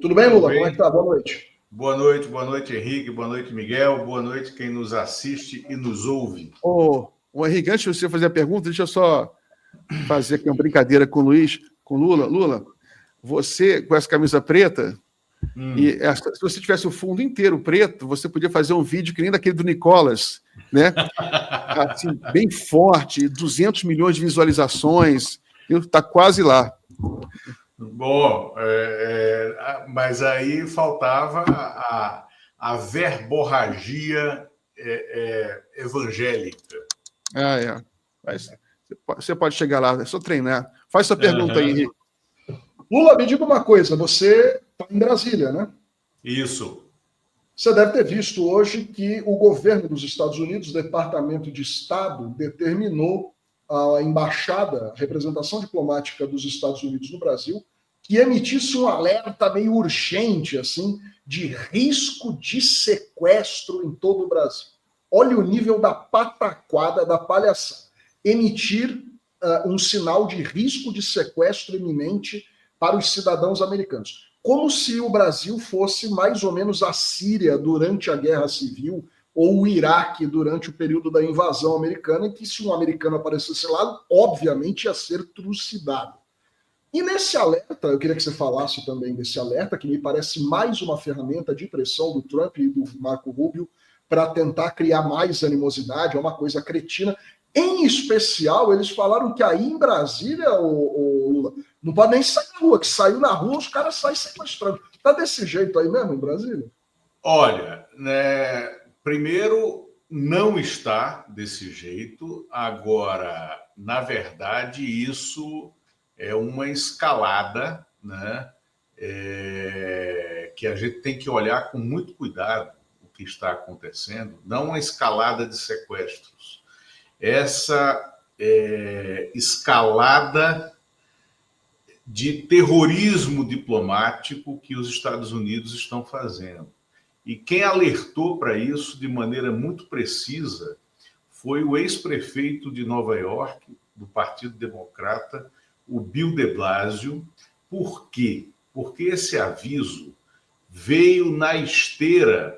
Tudo bem, Tudo Lula? Como é que bem? tá? Boa noite. Boa noite, Henrique, boa noite, Miguel, boa noite quem nos assiste e nos ouve. Ô, Henrique, antes de você fazer a pergunta, deixa eu só fazer aqui uma brincadeira com o Luiz, com o Lula. Lula, você com essa camisa preta, se você tivesse o fundo inteiro preto, você podia fazer um vídeo que nem daquele do Nicolas, né? Assim, bem forte, 200 milhões de visualizações, está quase lá. Bom, mas aí faltava a verborragia evangélica. É. Mas você pode chegar lá, é só treinar. Faz sua pergunta aí, Henrique. Lula, me diga uma coisa, você está em Brasília, né? Isso. Você deve ter visto hoje que o governo dos Estados Unidos, o Departamento de Estado, determinou à embaixada, a representação diplomática dos Estados Unidos no Brasil, que emitisse um alerta meio urgente, assim, de risco de sequestro em todo o Brasil. Olha o nível da pataquada, da palhaçada. Emitir um sinal de risco de sequestro iminente para os cidadãos americanos. Como se o Brasil fosse mais ou menos a Síria durante a Guerra Civil ou o Iraque durante o período da invasão americana, em que se um americano aparecesse lá, obviamente ia ser trucidado. E nesse alerta, eu queria que você falasse também desse alerta, que me parece mais uma ferramenta de pressão do Trump e do Marco Rubio para tentar criar mais animosidade, é uma coisa cretina. Em especial, eles falaram que aí em Brasília, o Lula, não pode nem sair na rua, que saiu na rua, os caras saem sequestrando. Tá desse jeito aí mesmo em Brasília? Olha, primeiro, não está desse jeito. Agora, na verdade, isso é uma escalada, né? Que a gente tem que olhar com muito cuidado o que está acontecendo, não uma escalada de sequestros. Essa escalada de terrorismo diplomático que os Estados Unidos estão fazendo. E quem alertou para isso de maneira muito precisa foi o ex-prefeito de Nova York, do Partido Democrata, o Bill de Blasio. Por quê? Porque esse aviso veio na esteira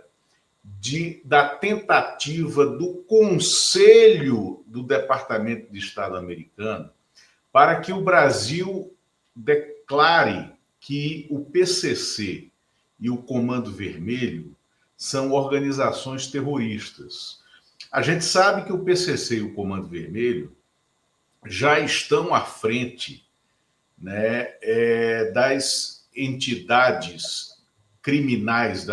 da tentativa do Conselho do Departamento de Estado americano para que o Brasil declare que o PCC e o Comando Vermelho são organizações terroristas. A gente sabe que o PCC e o Comando Vermelho já estão à frente, né, das entidades criminais,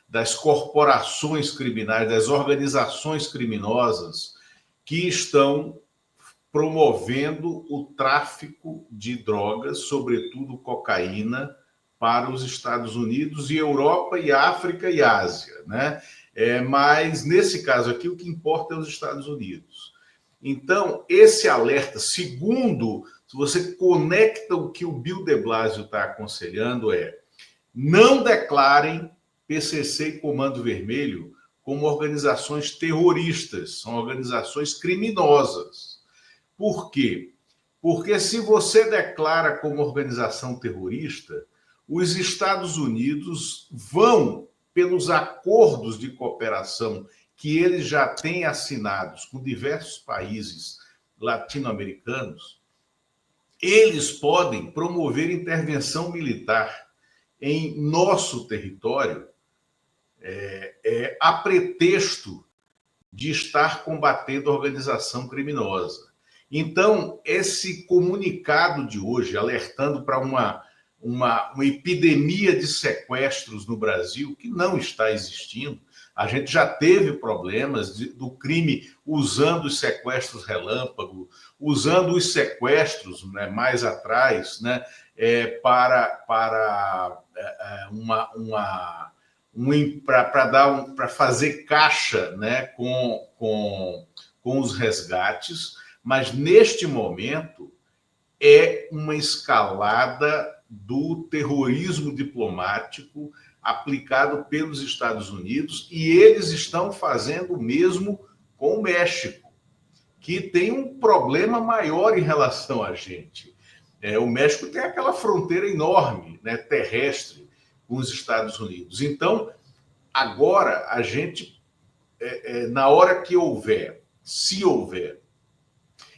das corporações criminais, das organizações criminosas que estão promovendo o tráfico de drogas, sobretudo cocaína, para os Estados Unidos e Europa e África e Ásia, né? Mas, nesse caso aqui, o que importa é os Estados Unidos. Então, esse alerta, segundo, se você conecta o que o Bill de Blasio está aconselhando, não declarem PCC e Comando Vermelho como organizações terroristas, são organizações criminosas. Por quê? Porque se você declara como organização terrorista, os Estados Unidos vão, pelos acordos de cooperação que eles já têm assinados com diversos países latino-americanos, eles podem promover intervenção militar em nosso território a pretexto de estar combatendo a organização criminosa. Então, esse comunicado de hoje, alertando para uma epidemia de sequestros no Brasil, que não está existindo, a gente já teve problemas do crime usando os sequestros relâmpago, usando os sequestros, né, mais atrás, né, para fazer caixa, né, com os resgates, mas neste momento é uma escalada do terrorismo diplomático aplicado pelos Estados Unidos, e eles estão fazendo o mesmo com o México, que tem um problema maior em relação a gente. O México tem aquela fronteira enorme, né, terrestre, com os Estados Unidos. Então, agora, a gente, na hora que houver, se houver,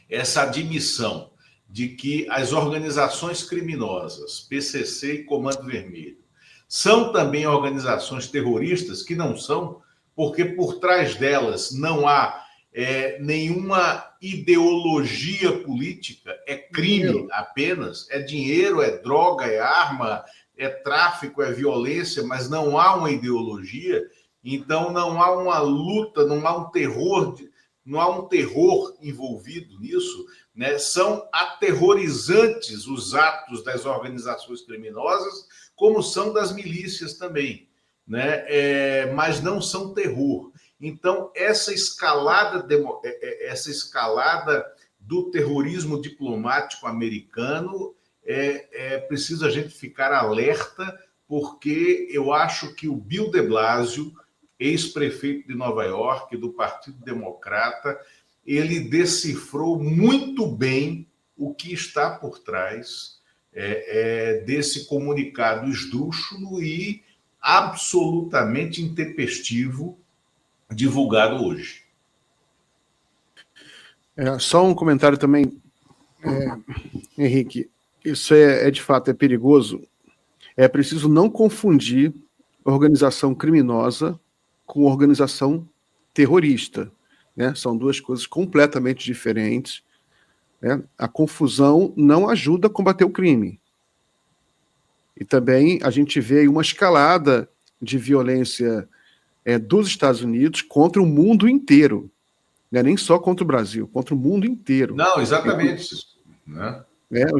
essa admissão de que as organizações criminosas, PCC e Comando Vermelho, são também organizações terroristas, que não são, porque por trás delas não há nenhuma ideologia política, é crime apenas, é dinheiro, é droga, é arma, é tráfico, é violência, mas não há uma ideologia, então não há uma luta, não há um terror, não há um terror envolvido nisso, né? São aterrorizantes os atos das organizações criminosas, como são das milícias também, né? Mas não são terror. Então, essa escalada do terrorismo diplomático americano preciso a gente ficar alerta, porque eu acho que o Bill de Blasio, ex-prefeito de Nova York, do Partido Democrata, ele decifrou muito bem o que está por trás desse comunicado esdrúxulo e absolutamente intempestivo divulgado hoje. Só um comentário também, Henrique. Isso de fato perigoso. É preciso não confundir organização criminosa com organização terrorista, né? São duas coisas completamente diferentes, né? A confusão não ajuda a combater o crime. E também a gente vê uma escalada de violência dos Estados Unidos contra o mundo inteiro. Não é nem só contra o Brasil, contra o mundo inteiro. Não, exatamente. Né?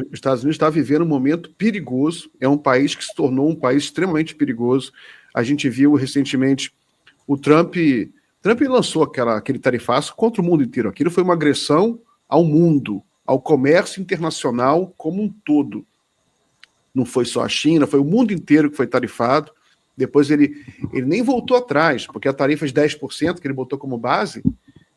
Os Estados Unidos está vivendo um momento perigoso, é um país que se tornou um país extremamente perigoso. A gente viu recentemente o Trump lançou aquele tarifaço contra o mundo inteiro. Aquilo foi uma agressão ao mundo, ao comércio internacional como um todo. Não foi só a China, foi o mundo inteiro que foi tarifado. Depois ele nem voltou atrás, porque a tarifa de 10% que ele botou como base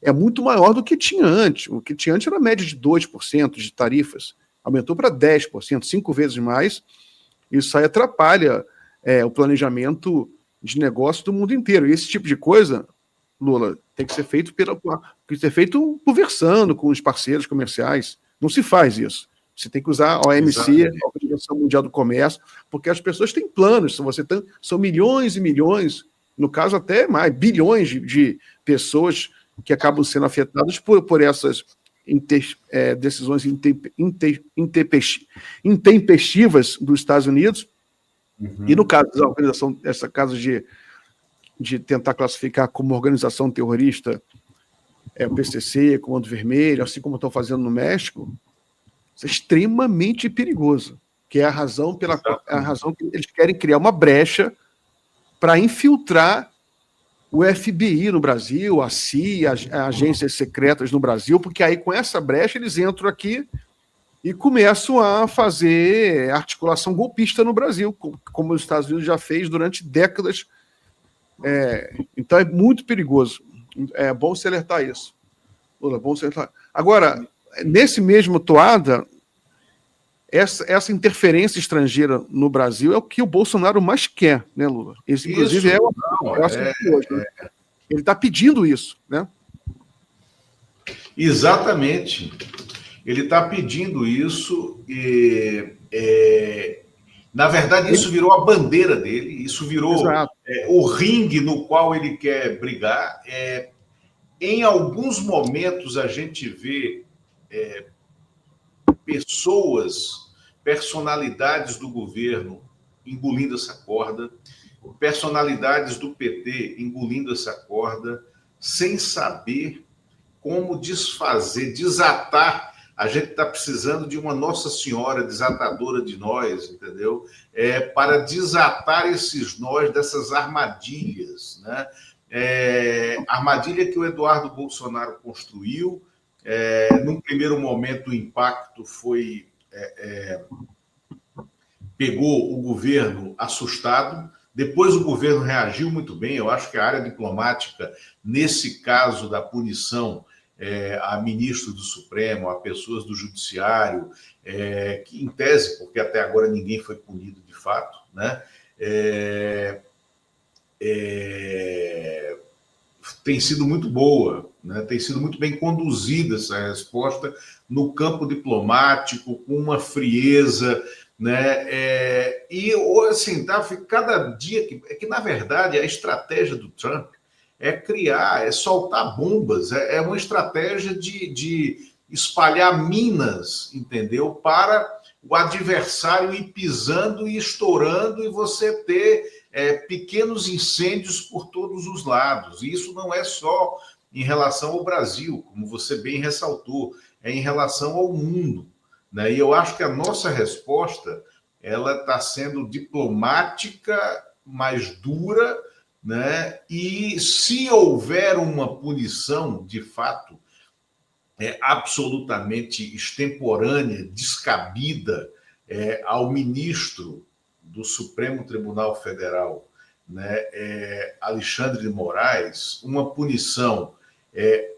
é muito maior do que tinha antes. O que tinha antes era a média de 2% de tarifas. Aumentou para 10%, 5 vezes mais. Isso aí atrapalha o planejamento de negócio do mundo inteiro. E esse tipo de coisa, Lula, tem que ser feito conversando com os parceiros comerciais. Não se faz isso. Você tem que usar a OMC, a Organização Mundial do Comércio, porque as pessoas têm planos. São milhões e milhões, no caso até mais, bilhões de pessoas que acabam sendo afetadas por essas decisões intempestivas dos Estados Unidos. Uhum. E no caso da organização, essa caso de tentar classificar como organização terrorista o PCC, Comando Vermelho, assim como estão fazendo no México, isso é extremamente perigoso, que é a razão que eles querem criar uma brecha para infiltrar o FBI no Brasil, a CIA, as agências secretas no Brasil, porque aí com essa brecha eles entram aqui e começam a fazer articulação golpista no Brasil, como os Estados Unidos já fez durante décadas. Então é muito perigoso. É bom se alertar isso. Lula, bom se alertar. Agora, nesse mesmo toada, essa interferência estrangeira no Brasil é o que o Bolsonaro mais quer, né, Lula? Esse, inclusive, hoje, né? Ele está pedindo isso, né? Exatamente. Ele está pedindo isso e, na verdade, isso virou a bandeira dele, isso virou o ringue no qual ele quer brigar. Em alguns momentos, a gente vê personalidades do governo engolindo essa corda, personalidades do PT engolindo essa corda, sem saber como desfazer, desatar. A gente está precisando de uma Nossa Senhora desatadora de nós, entendeu? Para desatar esses nós dessas armadilhas, né? Armadilha que o Eduardo Bolsonaro construiu. Num primeiro momento, o impacto foi... pegou o governo assustado. Depois o governo reagiu muito bem. Eu acho que a área diplomática, nesse caso da punição a ministros do Supremo, a pessoas do Judiciário, que em tese, porque até agora ninguém foi punido de fato, né? tem sido muito boa, né? Tem sido muito bem conduzida essa resposta no campo diplomático, com uma frieza, né? E assim, tá, cada dia que na verdade a estratégia do Trump é criar, é soltar bombas, é uma estratégia de espalhar minas, entendeu? Para o adversário ir pisando e estourando e você ter pequenos incêndios por todos os lados. E isso não é só em relação ao Brasil, como você bem ressaltou, é em relação ao mundo, né? E eu acho que a nossa resposta ela está sendo diplomática, mais dura, né? E se houver uma punição, de fato, absolutamente extemporânea, descabida, ao ministro do Supremo Tribunal Federal, né, Alexandre de Moraes, uma punição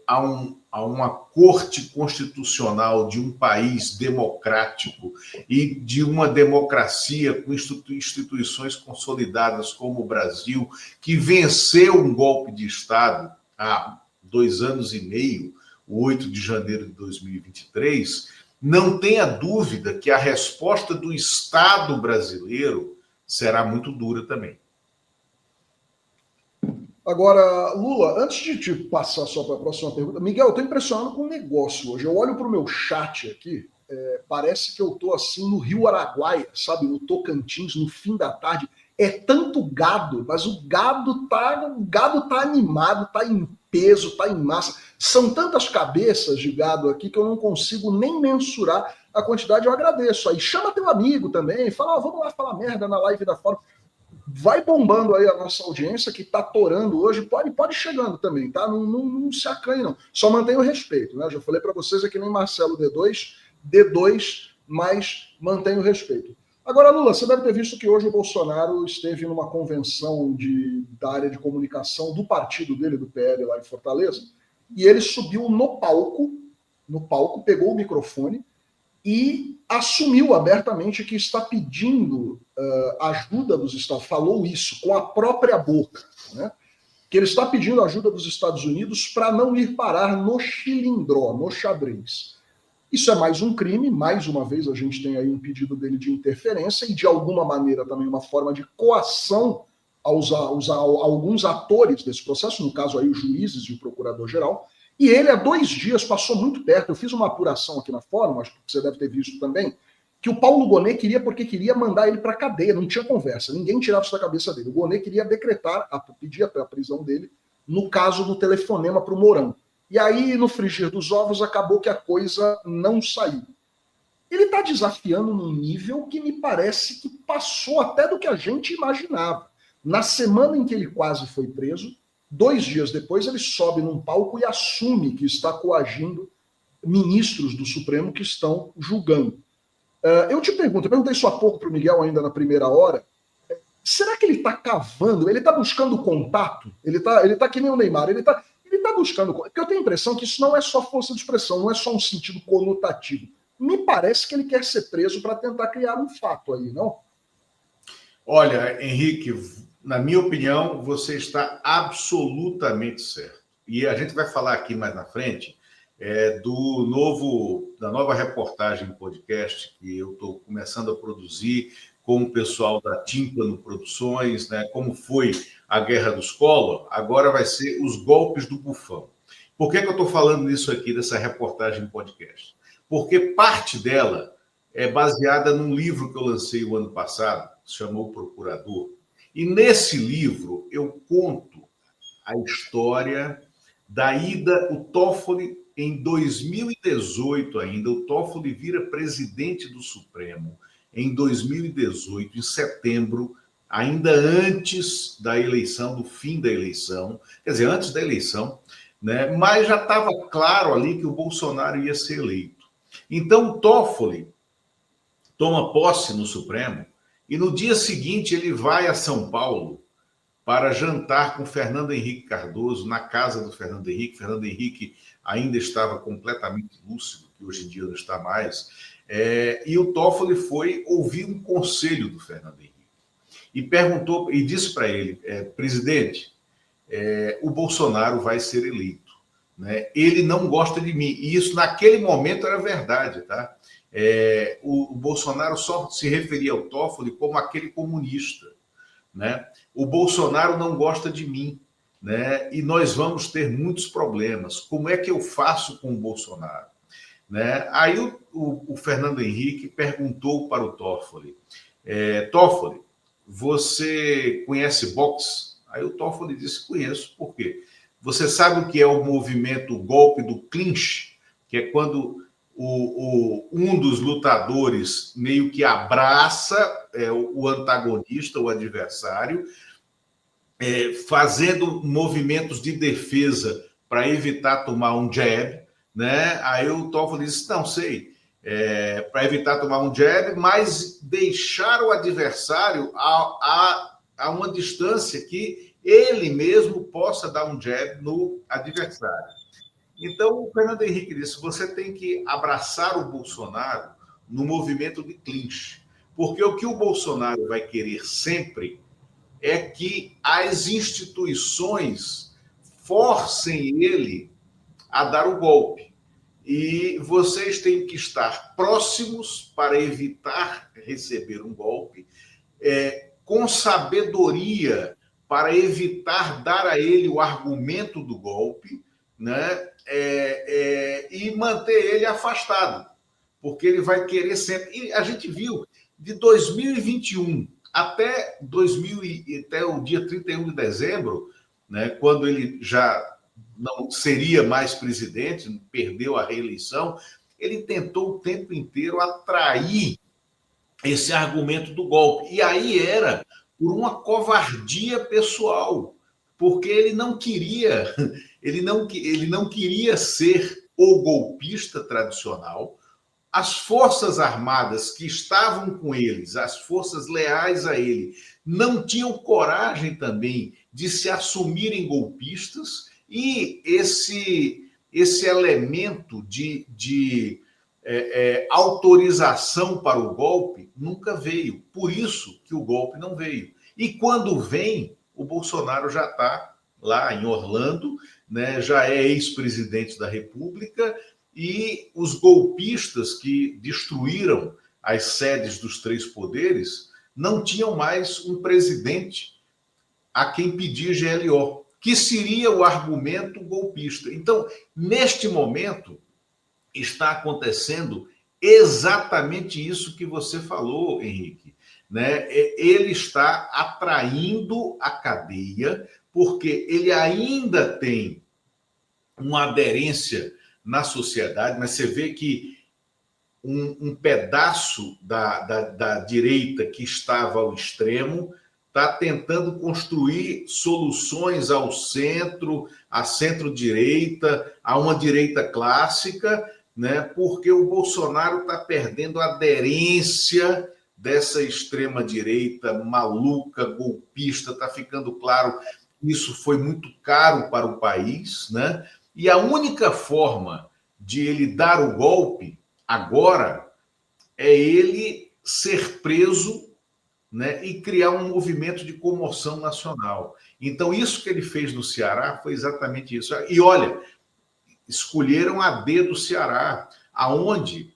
a uma corte constitucional de um país democrático e de uma democracia com instituições consolidadas como o Brasil, que venceu um golpe de Estado há 2 anos e meio, o 8 de janeiro de 2023, não tenha dúvida que a resposta do Estado brasileiro será muito dura também. Agora, Lula, antes de te passar só para a próxima pergunta, Miguel, eu estou impressionado com um negócio hoje. Eu olho para o meu chat aqui, parece que eu estou assim no Rio Araguaia, sabe, no Tocantins, no fim da tarde. É tanto gado, mas o gado tá animado, tá em peso, tá em massa. São tantas cabeças de gado aqui que eu não consigo nem mensurar a quantidade. Eu agradeço. Aí chama teu amigo também, fala, vamos lá falar merda na live da Fórum. Vai bombando aí a nossa audiência que tá torando hoje, pode chegando também, tá? Não se acanhe, não. Só mantenha o respeito, né? Já falei para vocês aqui nem Marcelo D2, mas mantenha o respeito. Agora, Lula, você deve ter visto que hoje o Bolsonaro esteve numa convenção da área de comunicação do partido dele, do PL, lá em Fortaleza, e ele subiu no palco, pegou o microfone e assumiu abertamente que está pedindo ajuda dos Estados Unidos, falou isso com a própria boca, né? Que ele está pedindo ajuda dos Estados Unidos para não ir parar no chilindró, no xadrez. Isso é mais um crime, mais uma vez a gente tem aí um pedido dele de interferência e de alguma maneira também uma forma de coação a alguns atores desse processo, no caso aí os juízes e o procurador-geral. E ele há 2 dias passou muito perto, eu fiz uma apuração aqui na Fórum, acho que você deve ter visto também, que o Paulo Gonet queria mandar ele para a cadeia, não tinha conversa, ninguém tirava isso da cabeça dele. O Gonet queria pedir a prisão dele no caso do telefonema para o Mourão. E aí, no frigir dos ovos, acabou que a coisa não saiu. Ele está desafiando num nível que me parece que passou até do que a gente imaginava. Na semana em que ele quase foi preso, 2 dias depois, ele sobe num palco e assume que está coagindo ministros do Supremo que estão julgando. Eu perguntei isso há pouco para o Miguel, ainda na primeira hora, será que ele está cavando, ele está buscando contato? Ele tá que nem o Neymar, ele está buscando, porque eu tenho a impressão que isso não é só força de expressão, não é só um sentido conotativo. Me parece que ele quer ser preso para tentar criar um fato aí, não? Olha, Henrique, na minha opinião, você está absolutamente certo. E a gente vai falar aqui mais na frente da nova reportagem podcast que eu estou começando a produzir com o pessoal da Tímpano Produções, né? Como foi a Guerra dos Collor, agora vai ser os golpes do Bufão. Por que eu estou falando nisso aqui, dessa reportagem podcast? Porque parte dela é baseada num livro que eu lancei o ano passado, que se chamou O Procurador. E nesse livro eu conto a história da ida, o Toffoli, em 2018 ainda, o Toffoli vira presidente do Supremo em 2018, em setembro, ainda antes da eleição, do fim da eleição, quer dizer, antes da eleição, né? Mas já estava claro ali que o Bolsonaro ia ser eleito. Então, o Toffoli toma posse no Supremo e no dia seguinte ele vai a São Paulo para jantar com Fernando Henrique Cardoso, na casa do Fernando Henrique. Fernando Henrique ainda estava completamente lúcido, que hoje em dia não está mais. E o Toffoli foi ouvir um conselho do Fernando Henrique. e perguntou e disse para ele, presidente, o Bolsonaro vai ser eleito, né? Ele não gosta de mim. E isso naquele momento era verdade, tá? O Bolsonaro só se referia ao Toffoli como aquele comunista, né? O Bolsonaro não gosta de mim, né? E nós vamos ter muitos problemas. Como é que eu faço com o Bolsonaro? Né? Aí o Fernando Henrique perguntou para o Toffoli, Toffoli, você conhece boxe? Aí o Toffoli disse, conheço. Por quê? Você sabe o que é o movimento golpe do clinch? Que é quando um dos lutadores meio que abraça o antagonista, o adversário, fazendo movimentos de defesa para evitar tomar um jab, né? Aí o Toffoli disse, não sei, para evitar tomar um jab, mas deixar o adversário a uma distância que ele mesmo possa dar um jab no adversário. Então, o Fernando Henrique disse, você tem que abraçar o Bolsonaro no movimento de clinch, porque o que o Bolsonaro vai querer sempre é que as instituições forcem ele a dar o golpe. E vocês têm que estar próximos para evitar receber um golpe, com sabedoria para evitar dar a ele o argumento do golpe, né? E manter ele afastado, porque ele vai querer sempre... E a gente viu, de 2021 até o dia 31 de dezembro, né, quando ele já não seria mais presidente, perdeu a reeleição, ele tentou o tempo inteiro atrair esse argumento do golpe. E aí era por uma covardia pessoal, porque ele não queria ser o golpista tradicional. As forças armadas que estavam com eles, as forças leais a ele, não tinham coragem também de se assumirem golpistas, e esse elemento de autorização para o golpe nunca veio. Por isso que o golpe não veio. E quando vem, o Bolsonaro já está lá em Orlando, né, já é ex-presidente da República, e os golpistas que destruíram as sedes dos três poderes não tinham mais um presidente a quem pedir GLO, que seria o argumento golpista. Então, neste momento, está acontecendo exatamente isso que você falou, Henrique, né? Ele está atraindo a cadeia, porque ele ainda tem uma aderência na sociedade, mas você vê que um pedaço da direita que estava ao extremo está tentando construir soluções ao centro, à centro-direita, a uma direita clássica, né? Porque o Bolsonaro está perdendo a aderência dessa extrema-direita maluca, golpista. Está ficando claro que isso foi muito caro para o país, né? E a única forma de ele dar o golpe agora é ele ser preso, né, e criar um movimento de comoção nacional. Então, isso que ele fez no Ceará foi exatamente isso. E olha, escolheram a D do Ceará, aonde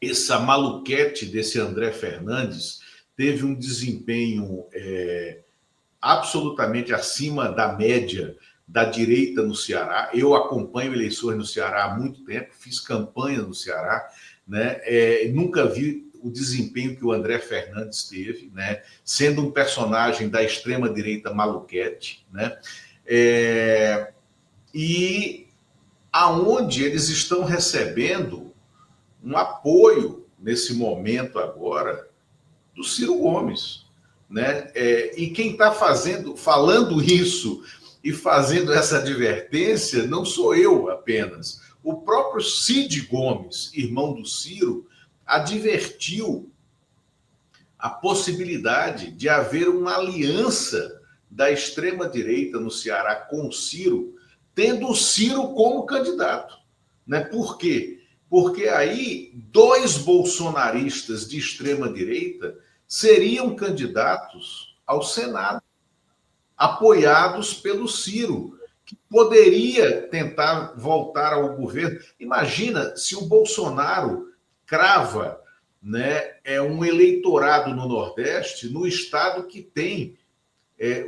essa maluquete desse André Fernandes teve um desempenho absolutamente acima da média da direita no Ceará. Eu acompanho eleições no Ceará há muito tempo, fiz campanha no Ceará, né? Nunca vi o desempenho que o André Fernandes teve, né? Sendo um personagem da extrema-direita maluquete, né? E aonde eles estão recebendo um apoio nesse momento agora do Ciro Gomes, né? E quem está falando isso e fazendo essa advertência não sou eu apenas. O próprio Cid Gomes, irmão do Ciro, advertiu a possibilidade de haver uma aliança da extrema-direita no Ceará com o Ciro, tendo o Ciro como candidato, né? Por quê? Porque aí 2 bolsonaristas de extrema-direita seriam candidatos ao Senado, apoiados pelo Ciro, que poderia tentar voltar ao governo. Imagina se o Bolsonaro crava, né, um eleitorado no Nordeste, no estado que tem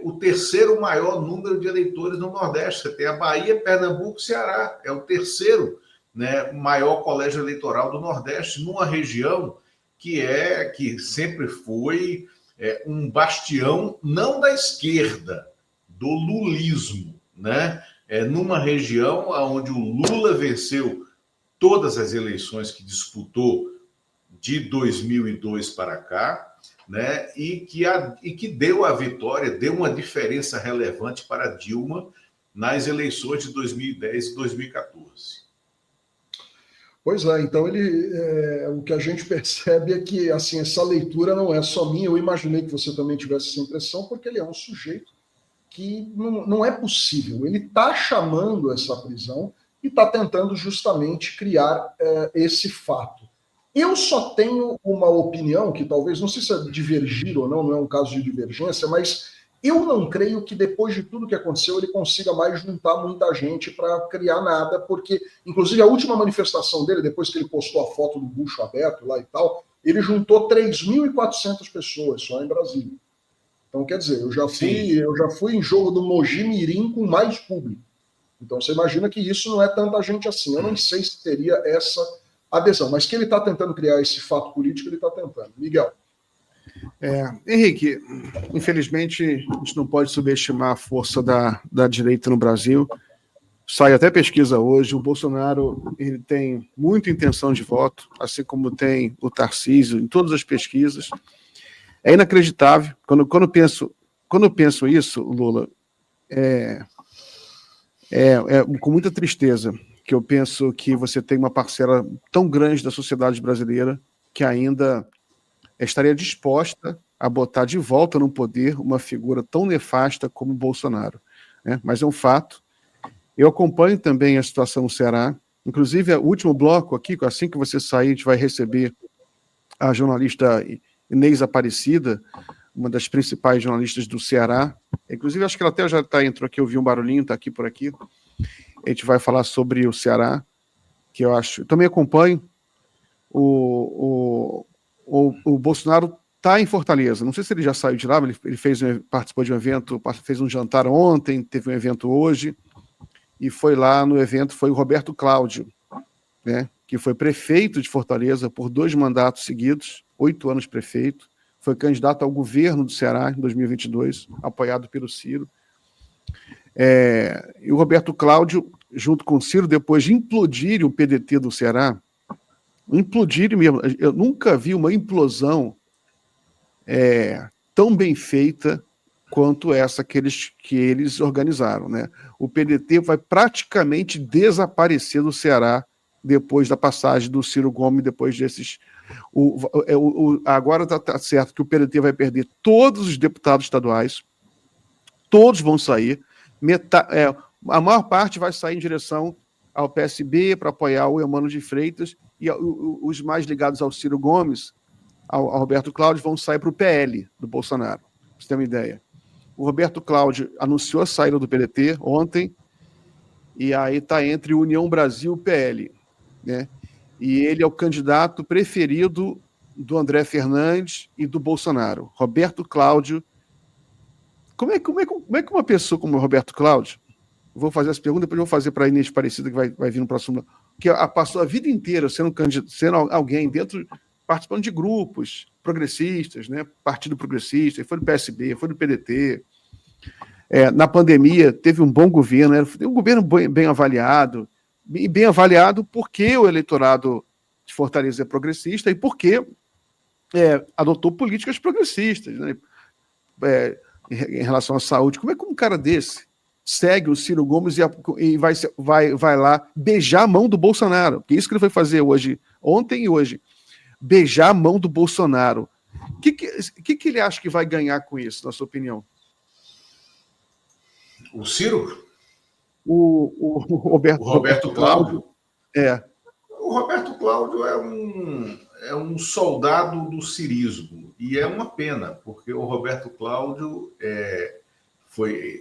o terceiro maior número de eleitores no Nordeste. Você tem a Bahia, Pernambuco e Ceará. É o terceiro, né, maior colégio eleitoral do Nordeste, numa região que sempre foi um bastião, não da esquerda, do lulismo, né? Numa região onde o Lula venceu todas as eleições que disputou de 2002 para cá, né? E que deu a vitória, deu uma diferença relevante para Dilma nas eleições de 2010 e 2014. Pois é, então o que a gente percebe é que assim, essa leitura não é só minha, eu imaginei que você também tivesse essa impressão, porque ele é um sujeito que não é possível. Ele está chamando essa prisão e está tentando justamente criar esse fato. Eu só tenho uma opinião, que talvez, não sei se é divergir ou não é um caso de divergência, mas eu não creio que depois de tudo que aconteceu ele consiga mais juntar muita gente para criar nada, porque, inclusive, a última manifestação dele, depois que ele postou a foto do bucho aberto lá e tal, ele juntou 3.400 pessoas só em Brasília. Então, quer dizer, eu já fui em jogo do Mogi Mirim com mais público. Então, você imagina que isso não é tanta gente assim. Eu não sei se teria essa adesão, mas que ele está tentando criar esse fato político, ele está tentando. Miguel. Henrique, infelizmente, a gente não pode subestimar a força da direita no Brasil. Sai até pesquisa hoje, o Bolsonaro ele tem muita intenção de voto, assim como tem o Tarcísio em todas as pesquisas. É inacreditável. Quando eu penso isso, Lula, com muita tristeza que eu penso que você tem uma parcela tão grande da sociedade brasileira que ainda estaria disposta a botar de volta no poder uma figura tão nefasta como o Bolsonaro, né? Mas é um fato. Eu acompanho também a situação no Ceará. Inclusive, o último bloco aqui, assim que você sair, a gente vai receber a jornalista Inês Aparecida, uma das principais jornalistas do Ceará. Inclusive, acho que ela até já entrou aqui, eu vi um barulhinho, está aqui por aqui. A gente vai falar sobre o Ceará, que eu acho... Eu também acompanho. O Bolsonaro está em Fortaleza. Não sei se ele já saiu de lá, ele participou de um evento, fez um jantar ontem, teve um evento hoje, e foi lá no evento, foi o Roberto Cláudio, né, que foi prefeito de Fortaleza por 2 mandatos seguidos, 8 anos prefeito, foi candidato ao governo do Ceará em 2022, apoiado pelo Ciro. E o Roberto Cláudio, junto com o Ciro, depois de implodir o PDT do Ceará, implodir mesmo, eu nunca vi uma implosão tão bem feita quanto essa que eles organizaram, né? O PDT vai praticamente desaparecer do Ceará depois da passagem do Ciro Gomes, depois desses... agora está certo que o PDT vai perder todos os deputados estaduais, todos vão sair, a maior parte vai sair em direção ao PSB para apoiar o Eumano de Freitas, e os mais ligados ao Ciro Gomes, ao Roberto Cláudio, vão sair para o PL do Bolsonaro, para você ter uma ideia. O Roberto Cláudio anunciou a saída do PDT ontem, e aí está entre União Brasil e PL, né? E ele é o candidato preferido do André Fernandes e do Bolsonaro. Roberto Cláudio. Como é que uma pessoa como o Roberto Cláudio, vou fazer essa pergunta, depois eu vou fazer para a Inês Aparecida, que vai vir no próximo, que passou a vida inteira sendo alguém dentro, participando de grupos progressistas, né? Partido Progressista, foi do PSB, foi do PDT. Na pandemia, teve um bom governo, teve um governo bem avaliado, e bem avaliado porque o eleitorado de Fortaleza é progressista e porque adotou políticas progressistas, né? Em relação à saúde. Como é que um cara desse segue o Ciro Gomes e vai lá beijar a mão do Bolsonaro? Que é isso que ele foi fazer ontem e hoje. Beijar a mão do Bolsonaro. O que ele acha que vai ganhar com isso, na sua opinião? O Ciro? O Roberto Cláudio? É. O Roberto Cláudio um soldado do cirismo. E é uma pena, porque o Roberto Cláudio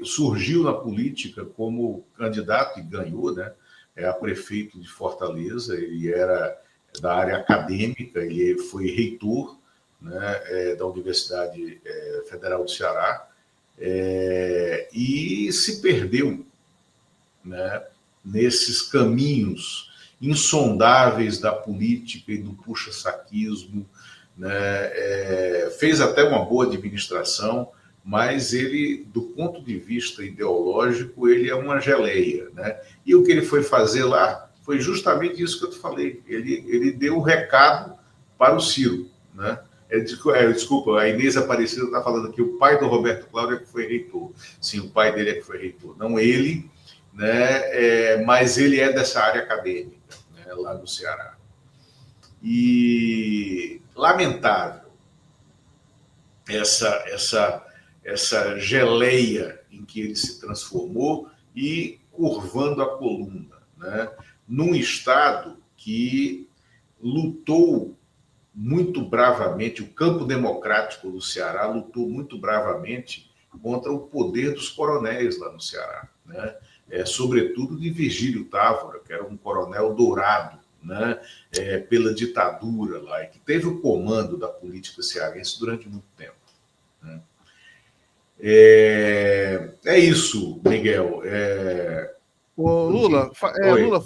surgiu na política como candidato e ganhou, né? A prefeito de Fortaleza. Ele era da área acadêmica, ele foi reitor, né, da Universidade Federal do Ceará, e se perdeu, né, nesses caminhos insondáveis da política e do puxa-saquismo, né? Fez até uma boa administração, mas ele, do ponto de vista ideológico, ele é uma geleia, né? E o que ele foi fazer lá foi justamente isso que eu te falei. Ele deu o recado para o Ciro, né? Desculpa, a Inês Aparecida está falando aqui, o pai do Roberto Cláudio é que foi reitor. Sim, o pai dele é que foi reitor, não ele, né? Mas ele é dessa área acadêmica, né? Lá no Ceará. E lamentável essa geleia em que ele se transformou e curvando a coluna, né? Num Estado que lutou muito bravamente, o campo democrático do Ceará lutou muito bravamente contra o poder dos coronéis lá no Ceará, né? Sobretudo de Virgílio Távora, que era um coronel dourado, né? Pela ditadura lá, e que teve o comando da política cearense durante muito tempo, né? É isso, Miguel. Ô, Lula, Lula,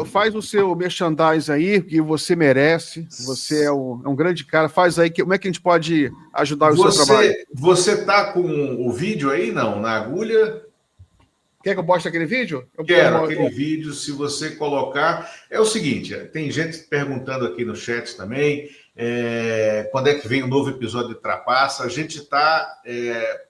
faz o seu merchandise aí, que você merece. Você é um grande cara. Faz aí. Como é que a gente pode ajudar o seu trabalho? Você está com o vídeo aí, não? Na agulha? Quer que eu poste aquele vídeo? Quero aquele vídeo, se você colocar. É o seguinte, tem gente perguntando aqui no chat também, quando é que vem o novo episódio de Trapaça. A gente está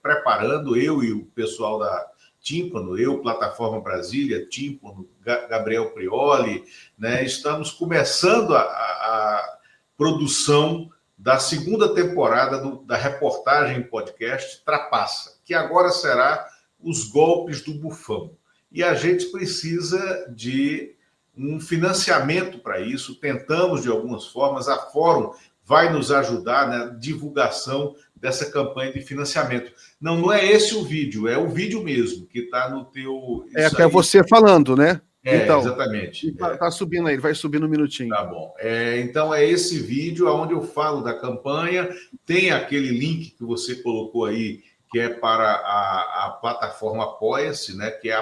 preparando, eu e o pessoal da Tímpano, Plataforma Brasília, Tímpano, Gabriel Prioli, né? Estamos começando a produção da segunda temporada da reportagem podcast Trapaça, que agora será os golpes do Bufão. E a gente precisa de um financiamento para isso. Tentamos de algumas formas, a Fórum vai nos ajudar na divulgação dessa campanha de financiamento. Não é esse o vídeo, é o vídeo mesmo, que está no teu... É você falando, né? Então, exatamente. Está subindo aí, vai subir no minutinho. Tá bom. Então, é esse vídeo onde eu falo da campanha. Tem aquele link que você colocou aí, que é para a plataforma Apoia-se, né? Que é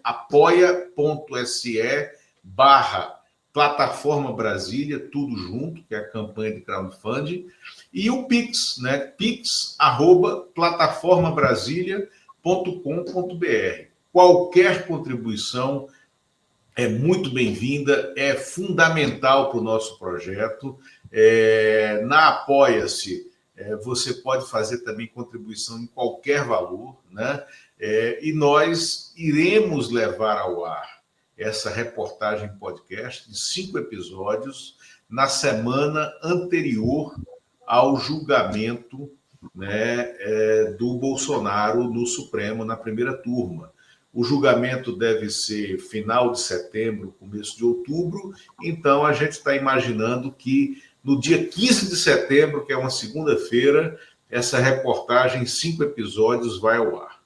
apoia.se/Plataforma Brasília, tudo junto, que é a campanha de crowdfunding. E o Pix, né? pix@plataformabrasilia.com.br. Qualquer contribuição é muito bem-vinda, é fundamental para o nosso projeto. Na Apoia-se, você pode fazer também contribuição em qualquer valor, né? E nós iremos levar ao ar essa reportagem podcast de 5 episódios na semana anterior ao julgamento, né, do Bolsonaro no Supremo, na primeira turma. O julgamento deve ser final de setembro, começo de outubro, então a gente está imaginando que no dia 15 de setembro, que é uma segunda-feira, essa reportagem, 5 episódios, vai ao ar.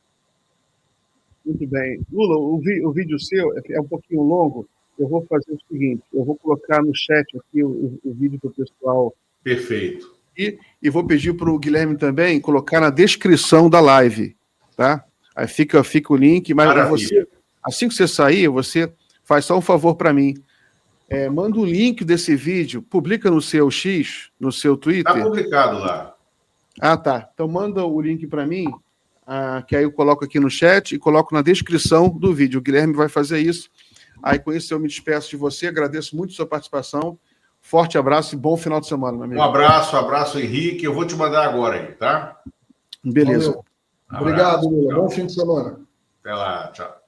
Muito bem. Lula, o vídeo seu é um pouquinho longo. Eu vou fazer o seguinte, eu vou colocar no chat aqui o vídeo para o pessoal. Perfeito. E vou pedir para o Guilherme também colocar na descrição da live, tá? Aí fica o link, mas você, assim que você sair, você faz só um favor para mim. Manda o link desse vídeo, publica no seu X, no seu Twitter. Está publicado lá. Ah, tá. Então manda o link para mim, que aí eu coloco aqui no chat e coloco na descrição do vídeo. O Guilherme vai fazer isso. Aí com isso eu me despeço de você, agradeço muito a sua participação. Forte abraço e bom final de semana, meu amigo. Um abraço, Henrique. Eu vou te mandar agora aí, tá? Beleza. Valeu. Obrigado, Lula. Bom fim de semana. Até lá, tchau.